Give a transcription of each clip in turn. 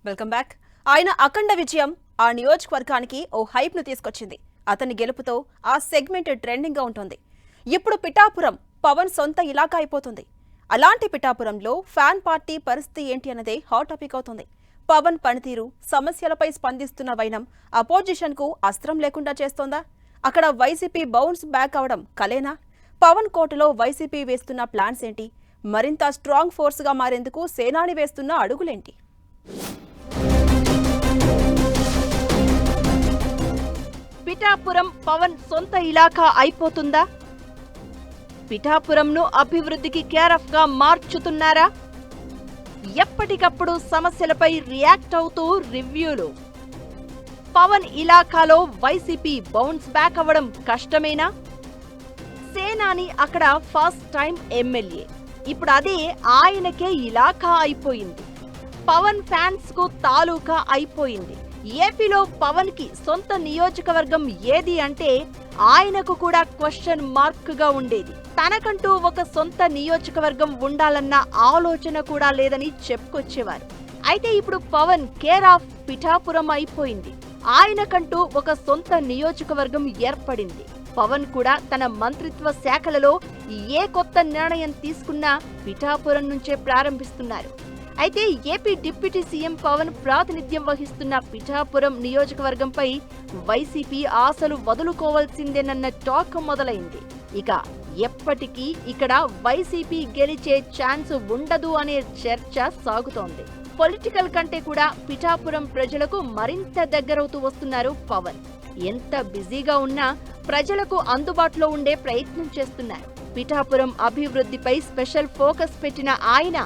Welcome back. ఆయన అఖండ విజయం ఆ నియోజకవర్గానికి ఓ హైప్ ను తీసుకొచ్చింది. అతని గెలుపుతో ఆ సెగ్మెంట్ ట్రెండింగ్ గా ఉంటుంది. ఇప్పుడు పిఠాపురం పవన్ సొంత ఇలాకా అయిపోతుంది. అలాంటి పిఠాపురంలో ఫ్యాన్ పార్టీ పరిస్థితి ఏంటి అన్నదే హాట్ టాపిక్ అవుతుంది. పవన్ పనితీరు, సమస్యలపై స్పందిస్తున్న వైనం అపోజిషన్ కు అస్త్రం లేకుండా చేస్తోందా? అక్కడ వైసీపీ బౌన్స్ బ్యాక్ అవడం కలేనా? పవన్ కోటలో వైసీపీ వేస్తున్న ప్లాన్స్ ఏంటి? మరింత స్ట్రాంగ్ ఫోర్స్ గా మారేందుకు సేనాని వేస్తున్న అడుగులేంటి? పిఠాపురం పవన్ సొంత ఇలాకా అయిపోతుందా? పిఠాపురంను అభివృద్ధికి కేరాఫ్ గా మార్చుతున్నారా? ఎప్పటికప్పుడు సమస్యలపై రియాక్ట్ అవుతూ రివ్యూలు. పవన్ ఇలాకాలో వైసీపీ బౌన్స్ బ్యాక్ అవ్వడం కష్టమేనా? సేనాని అక్కడ ఫస్ట్ టైం ఎమ్మెల్యే. ఇప్పుడు అదే ఆయనకే ఇలాకా అయిపోయింది. పవన్ ఫ్యాన్స్ కు తాలూకా అయిపోయింది. ఏపీలో పవన్ కి సొంత నియోజకవర్గం ఏది అంటే ఆయనకు కూడా క్వశ్చన్ మార్క్ గా ఉండేది. తనకంటూ ఒక సొంత నియోజకవర్గం ఉండాలన్న ఆలోచన కూడా లేదని చెప్పుకొచ్చేవారు. అయితే ఇప్పుడు పవన్ కేర్ ఆఫ్ పిఠాపురం అయిపోయింది. ఆయనకంటూ ఒక సొంత నియోజకవర్గం ఏర్పడింది. పవన్ కూడా తన మంత్రిత్వ శాఖలలో ఏ కొత్త నిర్ణయం తీసుకున్నా పిఠాపురం నుంచే ప్రారంభిస్తున్నారు. అయితే ఏపీ డిప్యూటీ సీఎం పవన్ ప్రాతినిధ్యం వహిస్తున్న పిఠాపురం నియోజకవర్గంపై వైసీపీ ఆశలు వదులుకోవాల్సిందేనన్న టాక్ మొదలైంది. ఇక ఎప్పటికీ ఇక్కడ వైసీపీ గెలిచే ఛాన్స్ ఉండదు అనే చర్చ సాగుతోంది. పొలిటికల్ కంటే కూడా పిఠాపురం ప్రజలకు మరింత దగ్గరవుతూ వస్తున్నారు పవన్. ఎంత బిజీగా ఉన్నా ప్రజలకు అందుబాటులో ఉండే ప్రయత్నం చేస్తున్నారు. పిఠాపురం అభివృద్ధిపై స్పెషల్ ఫోకస్ పెట్టిన ఆయన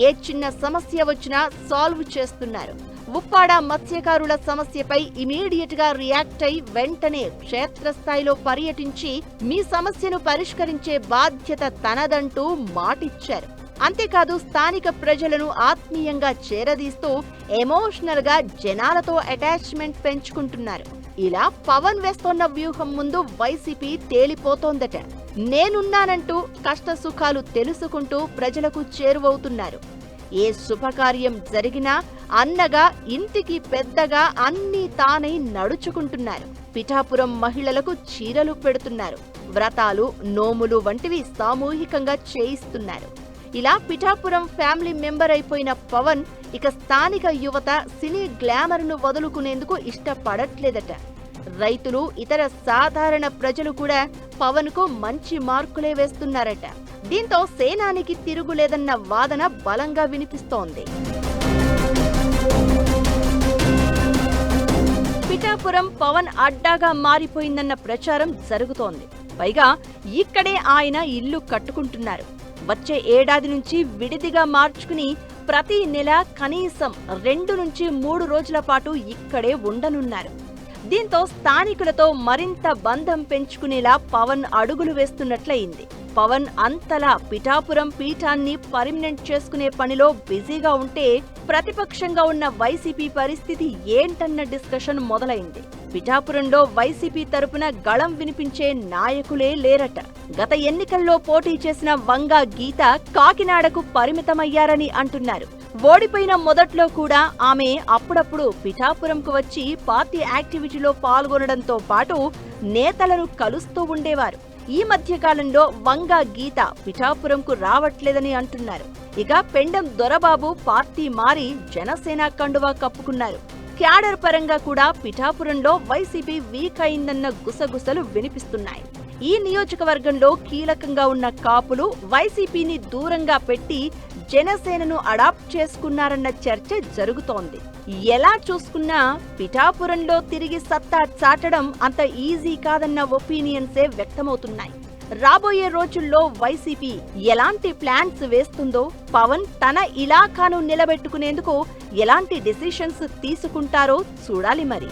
ఏ చిన్న సమస్య వచ్చినా సాల్వ్ చేస్తున్నారు. ఉప్పాడ మత్స్యకారుల సమస్యపై ఇమీడియట్ గా రియాక్ట్ అయి వెంటనే క్షేత్రస్థాయిలో పర్యటించి మీ సమస్యను పరిష్కరించే బాధ్యత తనదంటూ మాటిచ్చారు. అంతేకాదు స్థానిక ప్రజలను ఆత్మీయంగా చేరదీస్తూ ఎమోషనల్ గా జనాలతో అటాచ్మెంట్ పెంచుకుంటున్నారు. ఇలా పవన్ వేస్తోన్న వ్యూహం ముందు వైసీపీ తేలిపోతోందట. నేనున్నానంటూ కష్ట సుఖాలు తెలుసుకుంటూ ప్రజలకు చేరువవుతున్నారు. ఏ శుభకార్యం జరిగినా అన్నగా ఇంటికి పెద్దగా అన్నీ తానై నడుచుకుంటున్నారు. పిఠాపురం మహిళలకు చీరలు పెడుతున్నారు. వ్రతాలు, నోములు వంటివి సామూహికంగా చేయిస్తున్నారు. ఇలా పిఠాపురం ఫ్యామిలీ మెంబర్ అయిపోయిన పవన్ ఇక స్థానిక యువత సినీ గ్లామర్ ను వదులుకునేందుకు ఇష్టపడట్లేదట. రైతులు, ఇతర సాధారణ ప్రజలు కూడా పవన్ కు మంచి మార్కులే వేస్తున్నారట. దీంతో సేనానికి తిరుగులేదన్న వాదన బలంగా వినిపిస్తోంది. పిఠాపురం పవన్ అడ్డాగా మారిపోయిందన్న ప్రచారం జరుగుతోంది. పైగా ఇక్కడే ఆయన ఇల్లు కట్టుకుంటున్నారు. వచ్చే ఏడాది నుంచి విడిదిగా మార్చుకుని ప్రతి నెల కనీసం 2 నుంచి 3 రోజుల పాటు ఇక్కడే ఉండనున్నారు. దీంతో స్థానికులతో మరింత బంధం పెంచుకునేలా పవన్ అడుగులు వేస్తున్నట్లయింది. పవన్ అంతలా పిఠాపురం పీఠాన్ని పర్మనెంట్ చేసుకునే పనిలో బిజీగా ఉంటే ప్రతిపక్షంగా ఉన్న వైసీపీ పరిస్థితి ఏంటన్న డిస్కషన్ మొదలైంది. పిఠాపురంలో వైసీపీ తరపున గళం వినిపించే నాయకులే లేరట. గత ఎన్నికల్లో పోటీ చేసిన వంగా గీత కాకినాడకు పరిమితమయ్యారని అంటున్నారు. ఓడిపోయిన మొదట్లో కూడా ఆమె అప్పుడప్పుడు పిఠాపురంకు వచ్చి పార్టీ యాక్టివిటీలో పాల్గొనడంతో పాటు నేతలను కలుస్తూ ఉండేవారు. ఈ మధ్య కాలంలో వంగా గీత పిఠాపురంకు రావట్లేదని అంటున్నారు. ఇక పెండెం దొరబాబు పార్టీ మారి జనసేన కండువా కప్పుకున్నారు. క్యాడర్ పరంగా కూడా పిఠాపురంలో వైసీపీ వీక్ అయిందన్న గుసగుసలు వినిపిస్తున్నాయి. ఈ నియోజకవర్గంలో కీలకంగా ఉన్న కాపులు వైసీపీని దూరంగా పెట్టి జనసేనను అడాప్ట్ చేసుకున్నారన్న చర్చ జరుగుతోంది. ఎలా చూసుకున్నా పిఠాపురంలో తిరిగి సత్తా చాటడం అంత ఈజీ కాదన్న ఒపీనియన్సే వ్యక్తమవుతున్నాయి. రాబోయే రోజుల్లో వైసీపీ ఎలాంటి ప్లాన్స్ వేస్తుందో, పవన్ తన ఇలాకాను నిలబెట్టుకునేందుకు ఎలాంటి డెసిషన్స్ తీసుకుంటారో చూడాలి మరి.